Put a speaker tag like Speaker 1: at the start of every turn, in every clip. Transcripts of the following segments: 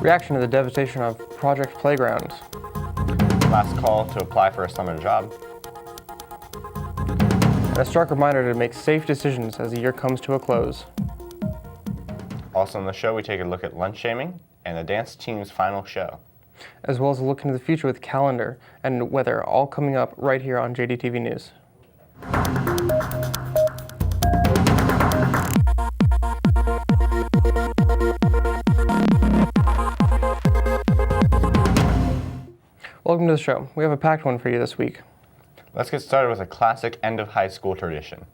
Speaker 1: Reaction to the devastation of Project Playground.
Speaker 2: Last call to apply for a summer job.
Speaker 1: And a stark reminder to make safe decisions as the year comes to a close.
Speaker 2: Also on the show, we take a look at lunch shaming and the dance team's final show.
Speaker 1: As well as a look into the future with calendar and weather, all coming up right here on JDTV News. Welcome to the show. We have a packed one for you this week.
Speaker 2: Let's get started with a classic end of high school tradition.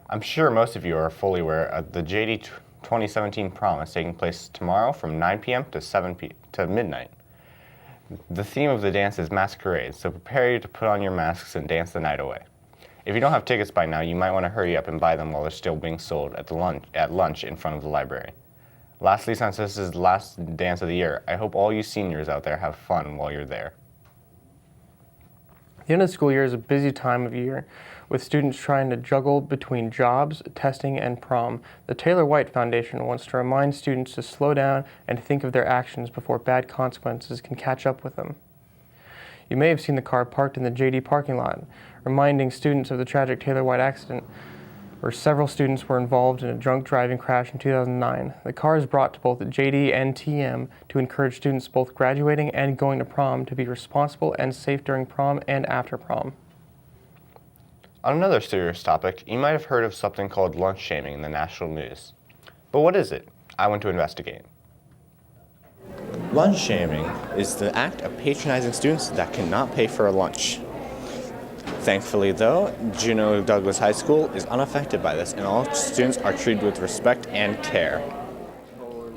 Speaker 2: I'm sure most of you are fully aware of the JD 2017 Prom is taking place tomorrow from 9 p.m. to midnight. The theme of the dance is masquerade, so prepare you to put on your masks and dance the night away. If you don't have tickets by now, you might want to hurry up and buy them while they're still being sold at lunch in front of the library. Lastly, since this is the last dance of the year, I hope all you seniors out there have fun while you're there.
Speaker 1: The end of the school year is a busy time of year, with students trying to juggle between jobs, testing, and prom. The Taylor White Foundation wants to remind students to slow down and think of their actions before bad consequences can catch up with them. You may have seen the car parked in the JD parking lot, reminding students of the tragic Taylor White accident, where several students were involved in a drunk driving crash in 2009. The car is brought to both JD and TM to encourage students both graduating and going to prom to be responsible and safe during prom and after prom.
Speaker 2: On another serious topic, you might have heard of something called lunch shaming in the national news. But what is it? I went to investigate.
Speaker 3: Lunch shaming is the act of patronizing students that cannot pay for a lunch. Thankfully, though, Juneau Douglas High School is unaffected by this, and all students are treated with respect and care.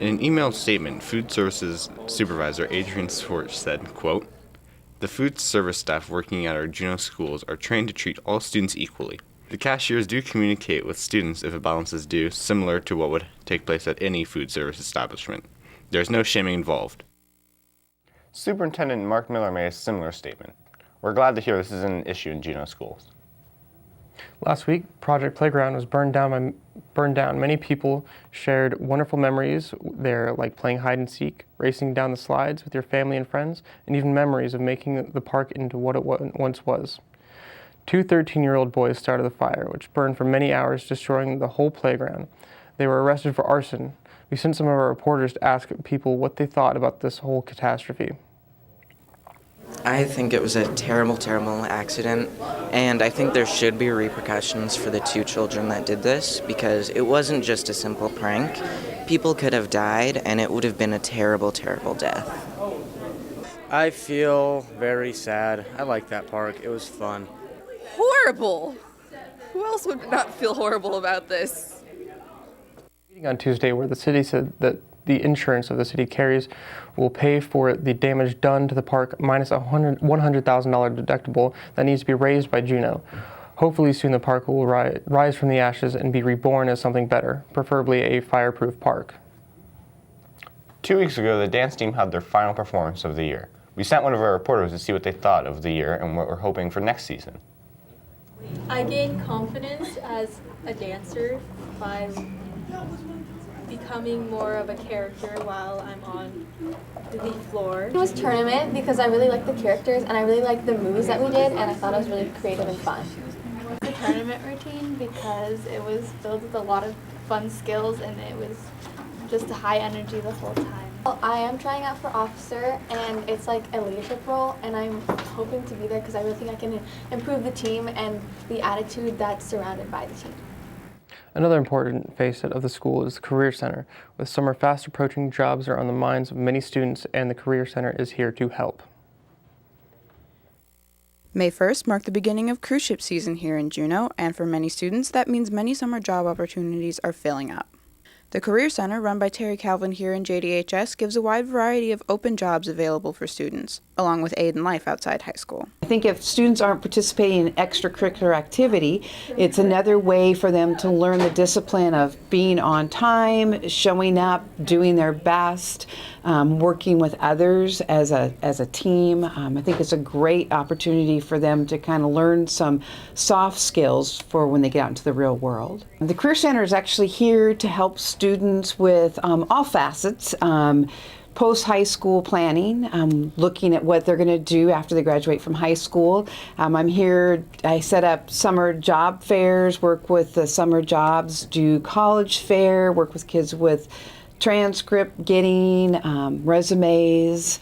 Speaker 4: In an emailed statement, Food Services Supervisor Adrian Swartz said, quote, "The food service staff working at our Juneau schools are trained to treat all students equally. The cashiers do communicate with students if a balance is due, similar to what would take place at any food service establishment. There is no shaming involved."
Speaker 2: Superintendent Mark Miller made a similar statement. We're glad to hear this isn't an issue in Juneau schools.
Speaker 1: Last week, Project Playground was burned down. Many people shared wonderful memories there, like playing hide and seek, racing down the slides with your family and friends, and even memories of making the park into what it once was. Two 13-year-old boys started the fire, which burned for many hours, destroying the whole playground. They were arrested for arson. We sent some of our reporters to ask people what they thought about this whole catastrophe.
Speaker 5: I think it was a terrible, terrible accident, and I think there should be repercussions for the two children that did this, because it wasn't just a simple prank. People could have died, and it would have been a terrible, terrible death.
Speaker 6: I feel very sad. I like that park. It was fun.
Speaker 7: Horrible! Who else would not feel horrible about this?
Speaker 1: Meeting on Tuesday, where the city said that the insurance of the city carries will pay for the damage done to the park minus a $100,000 deductible that needs to be raised by Juneau. Hopefully soon the park will rise from the ashes and be reborn as something better, preferably a fireproof park.
Speaker 2: 2 weeks ago, the dance team had their final performance of the year. We sent one of our reporters to see what they thought of the year and what we're hoping for next season.
Speaker 8: I gained confidence as a dancer by becoming more of a character while I'm on the floor.
Speaker 9: It was tournament because I really liked the characters and I really liked the moves that we did, and I thought it was really creative and fun.
Speaker 10: The tournament routine because it was filled with a lot of fun skills and it was just high energy the whole time.
Speaker 9: Well, I am trying out for officer, and it's like a leadership role, and I'm hoping to be there because I really think I can improve the team and the attitude that's surrounded by the team.
Speaker 1: Another important facet of the school is the Career Center. With summer fast approaching, jobs are on the minds of many students, and the Career Center is here to help.
Speaker 11: May 1st marked the beginning of cruise ship season here in Juneau, and for many students, that means many summer job opportunities are filling up. The Career Center, run by Terry Calvin here in JDHS, gives a wide variety of open jobs available for students, along with aid in life outside high school.
Speaker 12: I think if students aren't participating in extracurricular activity, it's another way for them to learn the discipline of being on time, showing up, doing their best, working with others as a team. I think it's a great opportunity for them to kind of learn some soft skills for when they get out into the real world. The Career Center is actually here to help students with all facets. post-high school planning, looking at what they're going to do after they graduate from high school. I'm here, I set up summer job fairs, work with the summer jobs, do college fair, work with kids with transcript getting, resumes,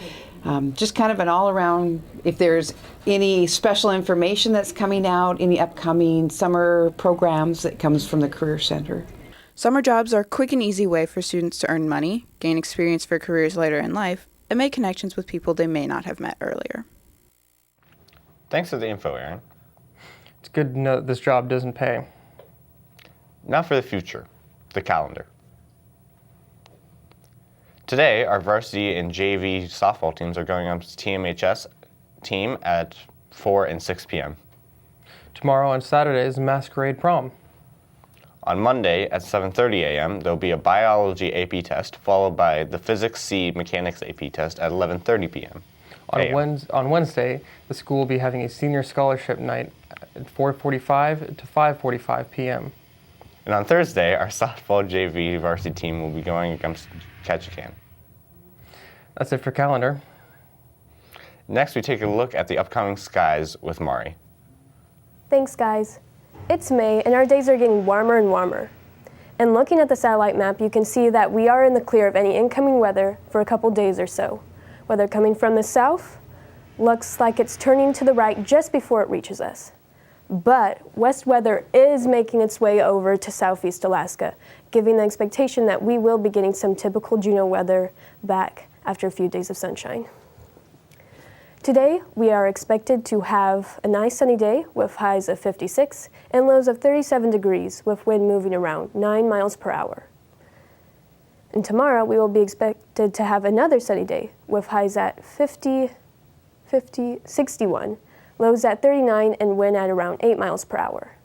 Speaker 12: just kind of an all-around, if there's any special information that's coming out, any upcoming summer programs that comes from the Career Center.
Speaker 11: Summer jobs are a quick and easy way for students to earn money, gain experience for careers later in life, and make connections with people they may not have met earlier.
Speaker 2: Thanks for the info, Aaron.
Speaker 1: It's good to know that this job doesn't pay.
Speaker 2: Now for the future, the calendar. Today, our varsity and JV softball teams are going up to TMHS team at 4 and 6 p.m.
Speaker 1: Tomorrow on Saturday is Masquerade Prom.
Speaker 2: On Monday at 7:30 a.m., there'll be a biology AP test, followed by the physics C mechanics AP test at 11:30 p.m.
Speaker 1: On Wednesday, the school will be having a senior scholarship night at 4:45 to 5:45 p.m.
Speaker 2: And on Thursday, our softball JV varsity team will be going against Ketchikan.
Speaker 1: That's it for calendar.
Speaker 2: Next, we take a look at the upcoming skies with Mari.
Speaker 13: Thanks, guys. It's May, and our days are getting warmer and warmer. And looking at the satellite map, you can see that we are in the clear of any incoming weather for a couple days or so. Weather coming from the south looks like it's turning to the right just before it reaches us. But west weather is making its way over to southeast Alaska, giving the expectation that we will be getting some typical Juneau weather back after a few days of sunshine. Today, we are expected to have a nice sunny day with highs of 56 and lows of 37 degrees with wind moving around 9 miles per hour. And tomorrow, we will be expected to have another sunny day with highs at 61, lows at 39, and wind at around 8 miles per hour.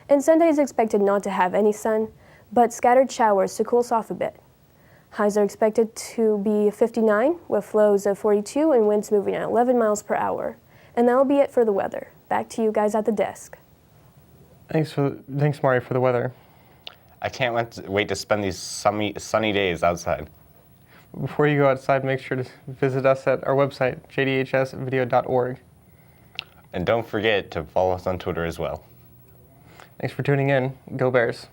Speaker 13: And Sunday is expected not to have any sun, but scattered showers to cool us off a bit. Highs are expected to be 59 with lows of 42 and winds moving at 11 miles per hour. And that'll be it for the weather. Back to you guys at the desk.
Speaker 1: Thanks, Mari, for the weather.
Speaker 2: I can't wait to spend these sunny days outside.
Speaker 1: Before you go outside, make sure to visit us at our website, jdhsvideo.org.
Speaker 2: And don't forget to follow us on Twitter as well.
Speaker 1: Thanks for tuning in. Go Bears.